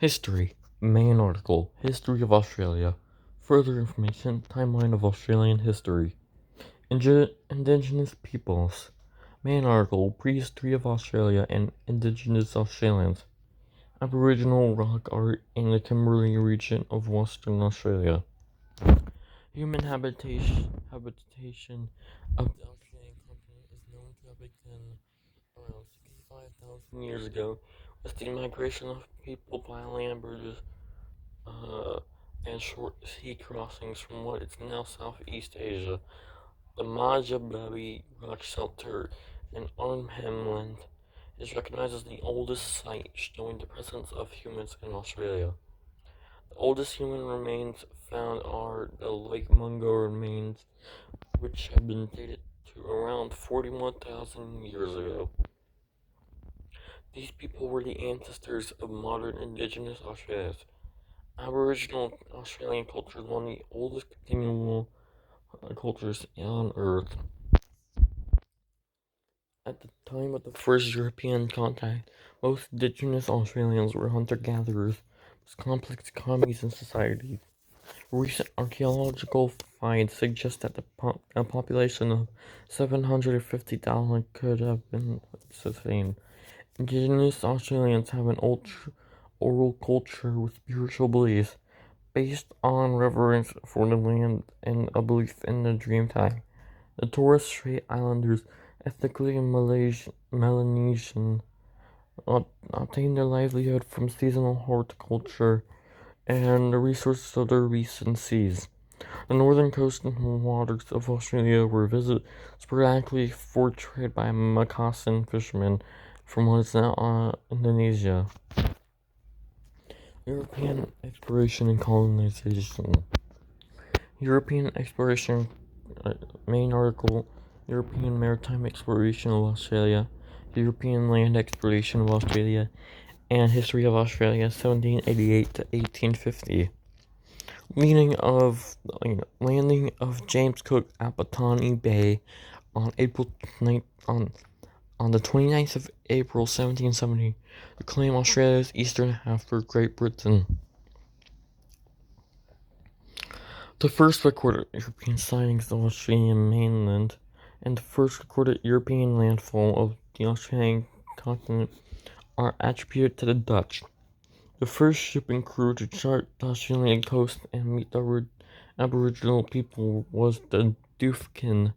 History. Main article. History of Australia. Further information. Timeline of Australian history. Indigenous peoples. Main article. Prehistory of Australia and Indigenous Australians. Aboriginal rock art in the Kimberley region of Western Australia. Human habitation of the Australian continent is known to have begun around 65,000 years ago with the migration of people by land bridges uh, and short sea crossings from what is now Southeast Asia. The Majababi rock shelter in Arnhem is recognized as the oldest site showing the presence of humans in Australia. The oldest human remains found are the Lake Mungo remains, which have been dated to around 41,000 years ago. These people were the ancestors of modern indigenous Australians. Aboriginal Australian culture is one of the oldest continual cultures on Earth. At the time of the first European contact, most indigenous Australians were hunter-gatherers with complex economies and societies. Recent archaeological finds suggest that a population of 750,000 could have been sustained. Indigenous Australians have an oral culture with spiritual beliefs based on reverence for the land and a belief in the dream time. The Torres Strait Islanders, ethnically Melanesian, obtain their livelihood from seasonal horticulture and the resources of their recent seas. The northern coastal waters of Australia were visited sporadically for trade by moccasin fishermen from what is now Indonesia. European exploration and colonization. European exploration, main article, European maritime exploration of Australia, European land exploration of Australia, and history of Australia, 1788 to 1850. Landing of James Cook at Botany Bay on on the 29th of April 1770 to claim Australia's eastern half for Great Britain. The first recorded European sightings of the Australian mainland and the first recorded European landfall of the Australian continent are attributed to the Dutch. The first shipping crew to chart the Australian coast and meet the Aboriginal people was the Duyfken,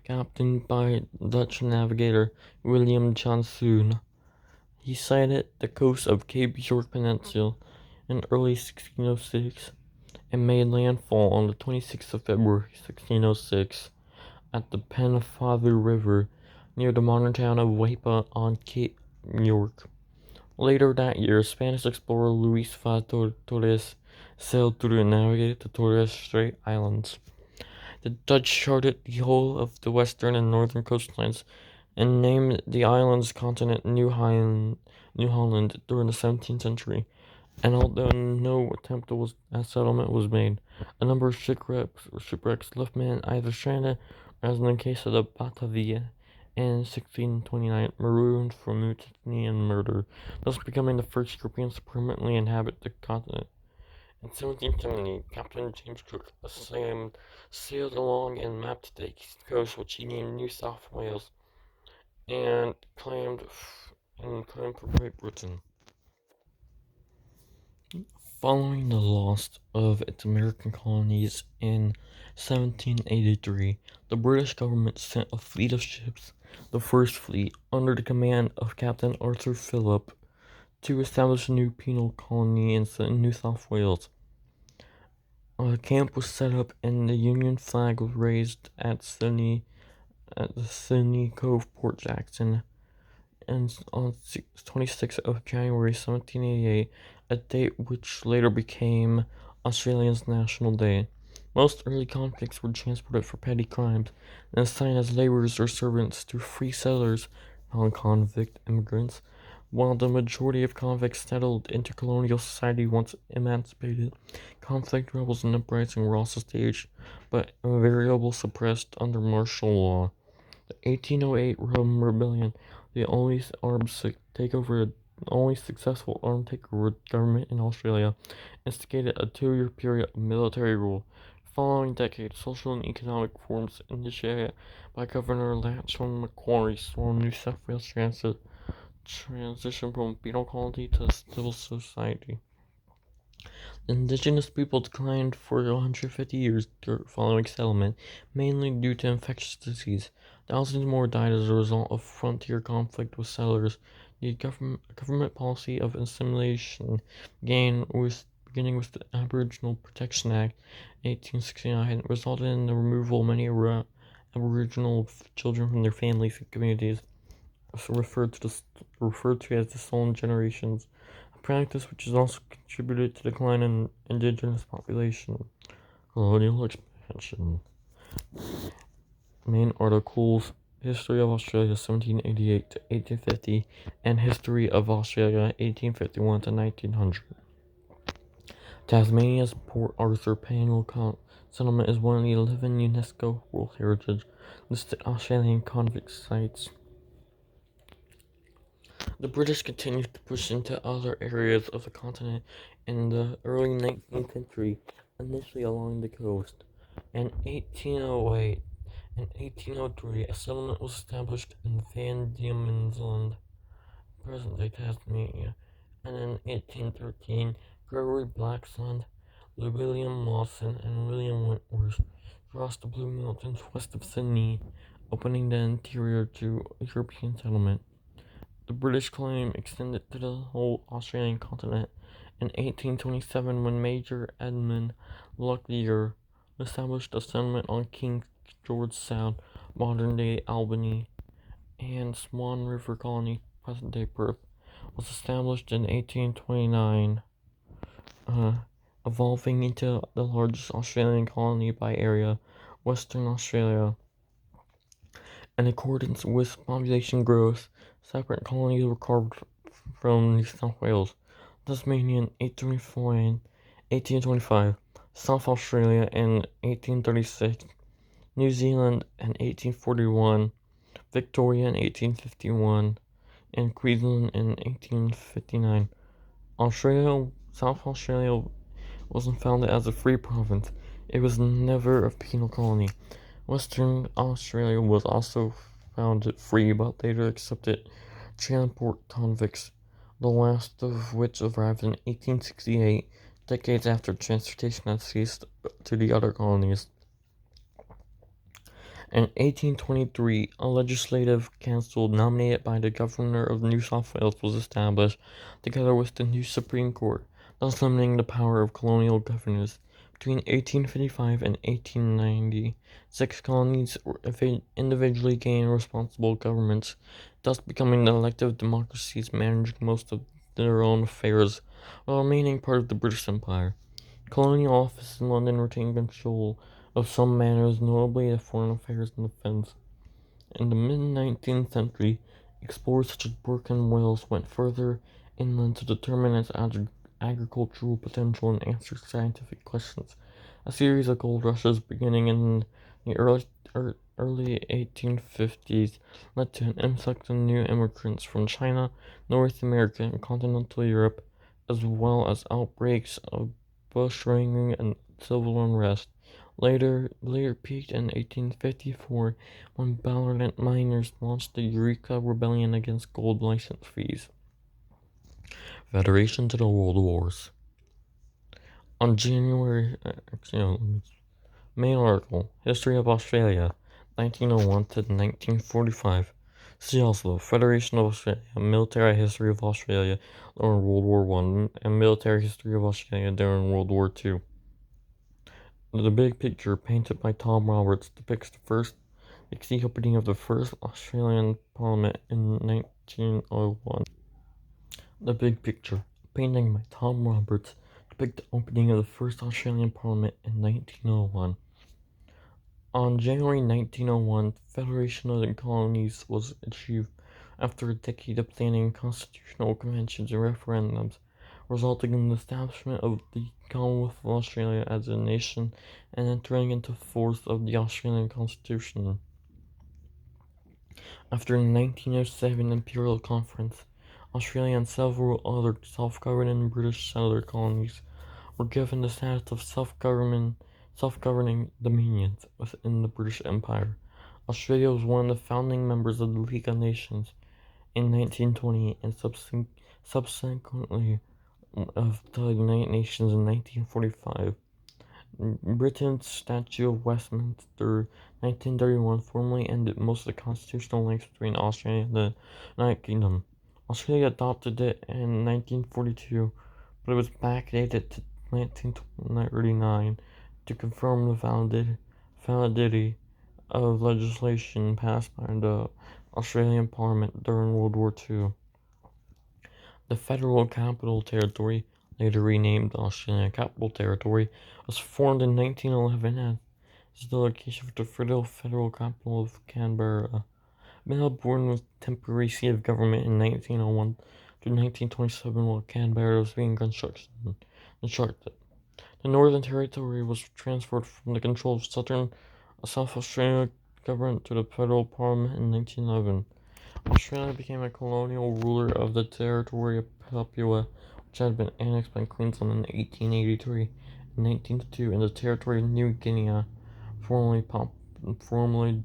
captained by Dutch navigator William Johnson. He sighted the coast of Cape York Peninsula in early 1606 and made landfall on the 26th of February 1606 at the Pennefather River near the modern town of Weipa on Cape York. Later that year, Spanish explorer Luis Torres sailed through and navigated the Torres Strait Islands. The Dutch charted the whole of the western and northern coastlines and named the island's continent New Holland during the 17th century. And although no attempt at settlement was made, a number of shipwrecks left men either stranded, as in the case of the Batavia in 1629, marooned for mutiny and murder, thus becoming the first Europeans to permanently inhabit the continent. In 1770, Captain James Cook sailed along and mapped the east coast, which he named New South Wales, and claimed for Great Britain. Following the loss of its American colonies in 1783, the British government sent a fleet of ships, the First Fleet, under the command of Captain Arthur Phillip, to establish a new penal colony in New South Wales. A camp was set up and the Union flag was raised at the Sydney Cove, Port Jackson, and on 26th of January 1788, a date which later became Australia's National Day. Most early convicts were transported for petty crimes and assigned as laborers or servants to free settlers, non-convict immigrants, while the majority of convicts settled into colonial society once emancipated. Conflict, rebels, and uprising were also staged, but invariably suppressed under martial law. The 1808 Rum Rebellion, the only armed takeover only successful arm-taker government in Australia, instigated a 2-year period of military rule. Following decades, social and economic reforms initiated by Governor Langston Macquarie saw New South Wales transition from penal colony to civil society. Indigenous people declined for 150 years following settlement, mainly due to infectious disease. Thousands more died as a result of frontier conflict with settlers. The government policy of assimilation beginning with the Aboriginal Protection Act 1869 resulted in the removal of many Aboriginal children from their families and communities, referred to as the stolen generations, a practice which has also contributed to the decline in indigenous population. Colonial expansion. Main articles: History of Australia 1788 to 1850 and History of Australia 1851 to 1900. Tasmania's Port Arthur penal settlement is one of the 11 UNESCO World Heritage listed Australian convict sites. The British continued to push into other areas of the continent in the early 19th century, initially along the coast. In 1808 and 1803, a settlement was established in Van Diemen's Land, present-day Tasmania, and in 1813, Gregory Blaxland, William Mawson, and William Wentworth crossed the Blue Mountains west of Sydney, opening the interior to European settlement. The British claim extended to the whole Australian continent in 1827 when Major Edmund Lockyer established a settlement on King George Sound, modern-day Albany, and Swan River Colony, present-day Perth, was established in 1829, evolving into the largest Australian colony by area, Western Australia. In accordance with population growth, separate colonies were carved from New South Wales, Tasmania in 1825, South Australia in 1836, New Zealand in 1841, Victoria in 1851, and Queensland in 1859. South Australia wasn't founded as a free province. It was never a penal colony. Western Australia was also founded free, but later accepted transport convicts, the last of which arrived in 1868, decades after transportation had ceased to the other colonies. In 1823, a legislative council nominated by the Governor of New South Wales was established, together with the new Supreme Court, thus limiting the power of colonial governors. Between 1855 and 1890, 6 colonies individually gained responsible governments, thus becoming the elective democracies managing most of their own affairs, while remaining part of the British Empire. Colonial office in London retained control of some matters, notably the foreign affairs and defense. In the mid-19th century, explorers such as Burke and Wells went further inland to determine its agricultural potential and answer scientific questions. A series of gold rushes beginning in the early 1850s led to an influx of new immigrants from China, North America, and continental Europe, as well as outbreaks of bushranging and civil unrest. Later peaked in 1854 when Ballarat miners launched the Eureka Rebellion against gold license fees. Federation to the World Wars. On main article, History of Australia, 1901 to 1945. See also Federation of Australia, Military History of Australia during World War I, and Military History of Australia during World War II. The big picture, painted by Tom Roberts, depicts the opening of the first Australian Parliament in 1901. The big picture, painting by Tom Roberts, depicts the opening of the first Australian Parliament in 1901. On January 1901, Federation of the Colonies was achieved after a decade of planning constitutional conventions and referendums, resulting in the establishment of the Commonwealth of Australia as a nation and entering into force of the Australian Constitution. After the 1907 Imperial Conference, Australia and several other self-governing British settler colonies were given the status of self-governing dominions within the British Empire. Australia was one of the founding members of the League of Nations in 1920 and subsequently of the United Nations in 1945. Britain's Statute of Westminster 1931 formally ended most of the constitutional links between Australia and the United Kingdom. Australia adopted it in 1942, but it was backdated to 1939 to confirm the validity of legislation passed by the Australian Parliament during World War II. The Federal Capital Territory, later renamed the Australian Capital Territory, was formed in 1911 as the location for the federal capital of Canberra. Melbourne was temporary seat of government in 1901 to 1927 while Canberra was being constructed. The Northern Territory was transferred from the control of South Australia government to the federal parliament in 1911. Australia became a colonial ruler of the territory of Papua, which had been annexed by Queensland in 1883 and 1902, and the territory of New Guinea, formerly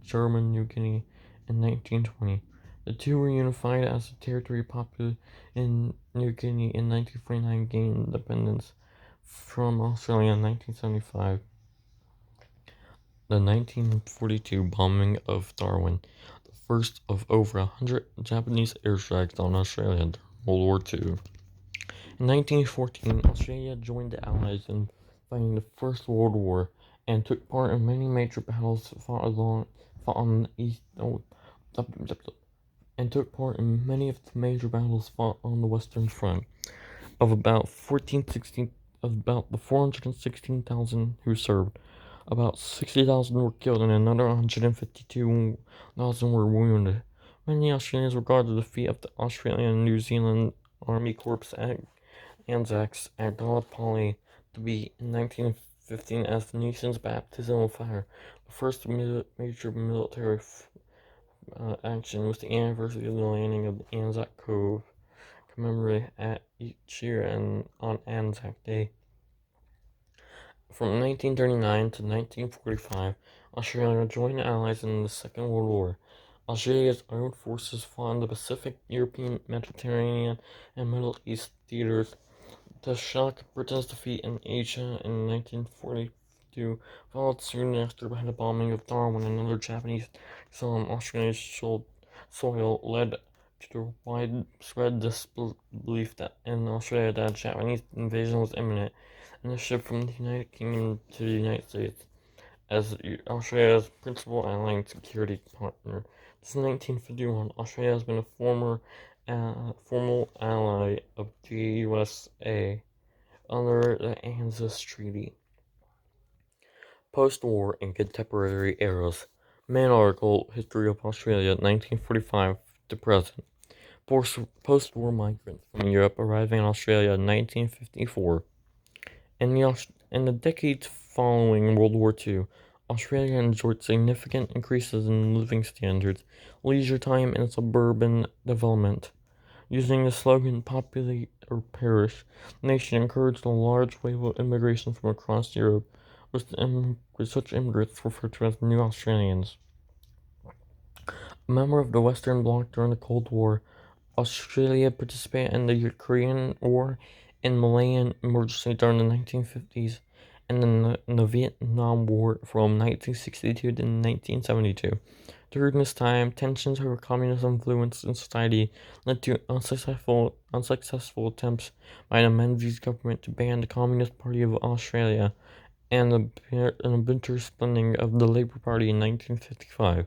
German New Guinea, in 1920. The two were unified as the territory of Papua in New Guinea in 1949 gained independence from Australia in 1975. The 1942 bombing of Darwin, the first of over 100 Japanese airstrikes on Australia during World War II. In 1914, Australia joined the Allies in fighting the First World War and took part in many major battles fought on the east. And took part in many of the major battles fought on the Western Front. Of about the 416,000 who served, about 60,000 were killed and another 152,000 were wounded. Many Australians regard the defeat of the Australian and New Zealand Army Corps at Anzacs at Gallipoli to be in 1915 as the nation's baptism of fire. The first major military action was the anniversary of the landing of the Anzac Cove, commemorated each year on Anzac Day. From 1939 to 1945, Australia joined the Allies in the Second World War. Australia's armed forces fought in the Pacific, European, Mediterranean, and Middle East theaters. The shock of Britain's defeat in Asia in 1942 followed soon after by the bombing of Darwin and other Japanese on Australia's soil led to the widespread disbelief that in Australia that Japanese invasion was imminent, and a shift from the United Kingdom to the United States as Australia's principal ally and security partner. Since 1951, Australia has been a formal ally of the USA under the ANZUS Treaty. Post-war and contemporary eras. Main article, History of Australia, 1945 to present. Post-war migrants from Europe arriving in Australia in 1954. In the decades following World War II, Australia enjoyed significant increases in living standards, leisure time, and suburban development. Using the slogan "Populate or Perish," the nation encouraged a large wave of immigration from across Europe, with such immigrants referred to as New Australians. A member of the Western Bloc during the Cold War, Australia participated in the Korean War and Malayan emergency during the 1950s, and in the Vietnam War from 1962 to 1972. During this time, tensions over communist influence in society led to unsuccessful attempts by the Menzies government to ban the Communist Party of Australia and the bitter splitting of the Labour Party in 1955.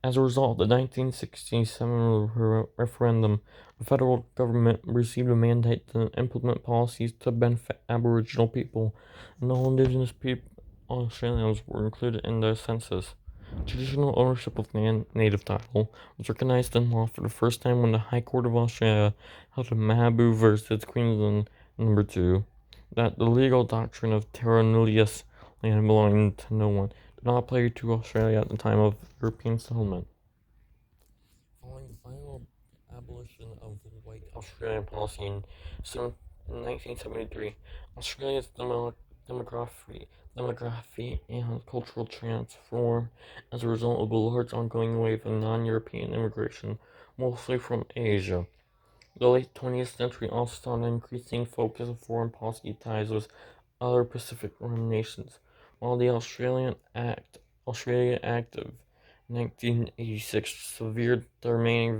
As a result of the 1967 referendum, the federal government received a mandate to implement policies to benefit Aboriginal people, and all Indigenous Australians were included in the census. Traditional ownership of native title was recognized in law for the first time when the High Court of Australia held in Mabu versus Queensland No. 2, that the legal doctrine of terra nullius, land belonging to no one, did not apply to Australia at the time of European settlement. Following the final abolition of white Australian policy in 1973. Australia's demography, demography and cultural transform as a result of a large ongoing wave of non-European immigration, mostly from Asia. The late 20th century also saw an increasing focus of foreign policy ties with other Pacific Rim nations, while the Australia Act of 1986 severed the remaining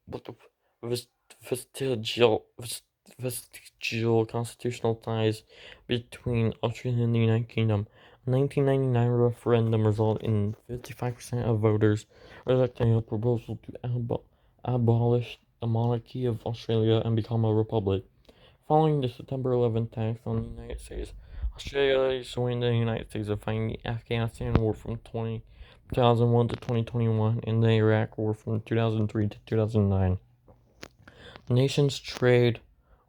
what the vestigial vestigial constitutional ties between Australia and the United Kingdom. A 1999 referendum resulted in 55% of voters rejecting a proposal to abolish the monarchy of Australia and become a republic. Following the September 11th attacks on the United States, Australia joined the United States in fighting the Afghanistan War from 2001 to 2021 and the Iraq War from 2003 to 2009. The nation's trade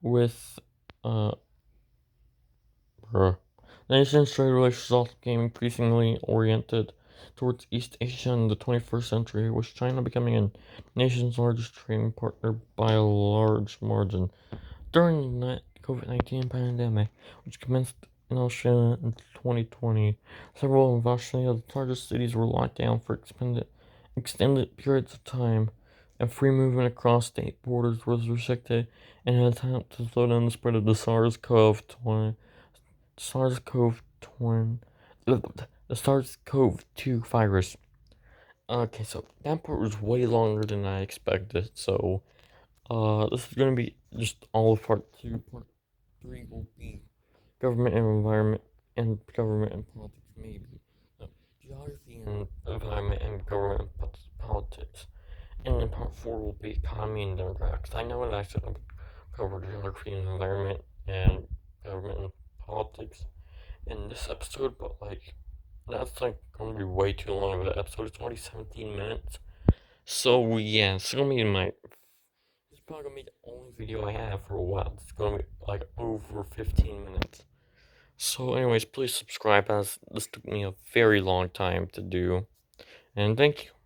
with uh, the nation's trade relations also became increasingly oriented towards East Asia in the 21st century, with China becoming a nation's largest trading partner by a large margin. During the COVID-19 pandemic, which commenced in Australia in 2020, several of Australia's largest cities were locked down for extended periods of time, and free movement across state borders was restricted in an attempt to slow down the spread of the SARS-CoV-2 virus. Okay, so that part was way longer than I expected, so this is gonna be just all of part two. Part three will be government and environment, and government and politics, maybe. No, geography and environment and government and politics. And then part four will be economy and demographics. I know it actually covered geography and environment and government and politics in this episode, but like that's like gonna be way too long of an episode. It's only 17 minutes. So yeah, it's gonna be it's probably gonna be the only video I have for a while. It's gonna be like over 15 minutes. So anyways, please subscribe as this took me a very long time to do. And thank you.